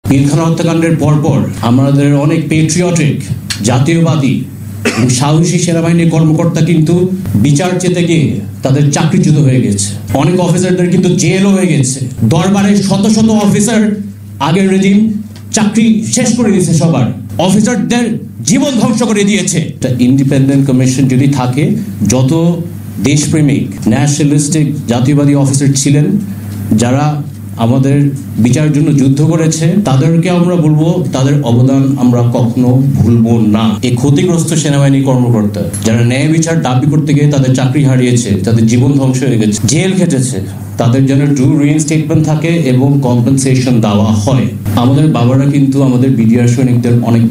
পিলখানা হত্যাকাণ্ডের পরপর আমাদের অনেক পেট্রিয়টিক, জাতীয়বাদী এবং সাহসী সেনাবাহিনীর কর্মকর্তা কিন্তু বিচার চেতে গিয়ে তাদের চাকরিচ্যুত হয়ে গেছে। অনেক অফিসারদের কিন্তু জেলও হয়ে গেছে। দরবারে শত শত অফিসার আগের রেজিম চাকরি শেষ করে দিয়েছে, সবার অফিসারদের জীবন ধ্বংস করে দিয়েছে। একটা ইন্ডিপেন্ডেন্ট কমিশন যদি থাকে, যত দেশপ্রেমিক ন্যাশনালিস্টিক জাতীয়বাদী অফিসার ছিলেন যারা আমাদের বিচারের জন্য যুদ্ধ করেছে, তাদেরকে আমরা বলবো তাদের অবদান আমরা কখনো ভুলবো না। এই ক্ষতিগ্রস্ত সেনাবাহিনী কর্মকর্তা যারা ন্যায় বিচার দাবি করতে গিয়ে তাদের চাকরি হারিয়েছে, তাদের জীবন ধ্বংস হয়ে গেছে, জেল খেটেছে, তাদের যেন ট্রু রিইনস্টেটমেন্ট থাকে এবং কম্পেনসেশন দেওয়া হয়। আমাদের বাবারা কিন্তু আমাদের বিডিআর সৈনিকদের অনেক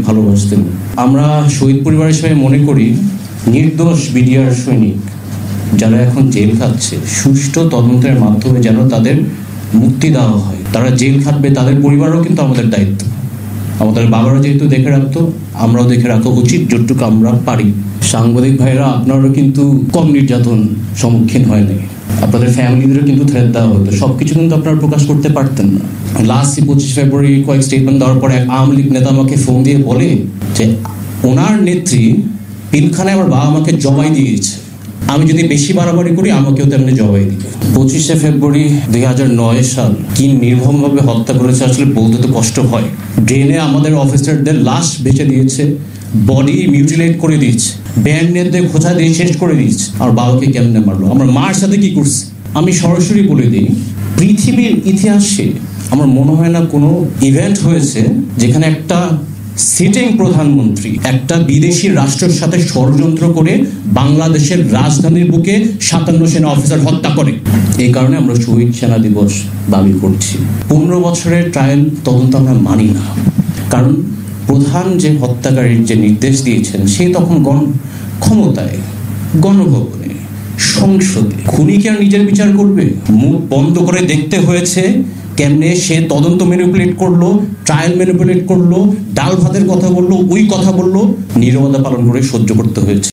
ভালোবাসতেন। আমরা শহীদ পরিবারের সবাই মনে করি নির্দোষ বিডিআর সৈনিক যারা এখন জেল খাচ্ছে, সুষ্ঠু তদন্তের মাধ্যমে যেন তাদের মুক্তি দেওয়া হয়। তারা জেল খাটবে, তাদের পরিবারও কিন্তু আমাদের দায়িত্ব। আমাদের বাবারা যেহেতু দেখে রাখতো, আমরাও দেখে রাখা উচিত যতটুকু আমরা পারি। সাংবাদিক ভাইরা, আপনারও কিন্তু কম নির্যাতন সম্মুখীন হয়নি, আপনাদের ফ্যামিলিদেরও কিন্তু থ্রেট দেওয়া হতো, সবকিছু কিন্তু আপনারা প্রকাশ করতে পারতেন না। লাস্ট 25 ফেব্রুয়ারি কয়েক স্টেটমেন্ট দেওয়ার পরে এক আওয়ামী লীগ নেতা আমাকে ফোন দিয়ে বলে যে ওনার নেত্রী পিলখানায় আমার বাবা মাকে জবাই দিয়েছে, আমি যদি বেশি বাড়াবাড়ি করি আমাকেও তেমনি জবাই দিবে। 25 ফেব্রুয়ারি 2009 সাল কি নির্মমভাবে হত্যা করেছে আসলে বলতে তো কষ্ট হয়। ড্রেনে আমাদের অফিসারদের লাশ বেঁচে দিয়েছে, বডি মিউটিলেট করে দিয়েছে, ব্যান্ডেডদের খোঁচা দিয়ে শেষ করে দিয়েছে। আর বাবাকে কেমনে মারলো, আমরা মার সাথে কি করছি? আমি সরাসরি বলে দিই, পৃথিবীর ইতিহাসে আমার মনে হয় না কোনো ইভেন্ট হয়েছে যেখানে একটা সিটিং প্রধানমন্ত্রী একটা বিদেশি রাষ্ট্রের সাথে ষড়যন্ত্র করে বাংলাদেশের রাজধানীর বুকে 57 সেনা অফিসার হত্যা করে। এই কারণে আমরা শহীদ সেনা দিবস দাবি করছি। 15 বছরের ট্রায়াল তদন্ত আমরা মানি না, কারণ প্রধান যে হত্যাকারীর যে নির্দেশ দিয়েছেন সে তখন ক্ষমতায়, গণভবনে, সংসদে। খুনিকে আর নিজের বিচার করবে? মুখ বন্ধ করে দেখতে হয়েছে কেমনে সে তদন্ত ম্যানিপুলেট করলো, ট্রায়াল ম্যানিপুলেট করলো, ডাল ভাতের কথা বললো, ওই কথা বললো, নীরবতা পালন করে সহ্য করতে হয়েছে।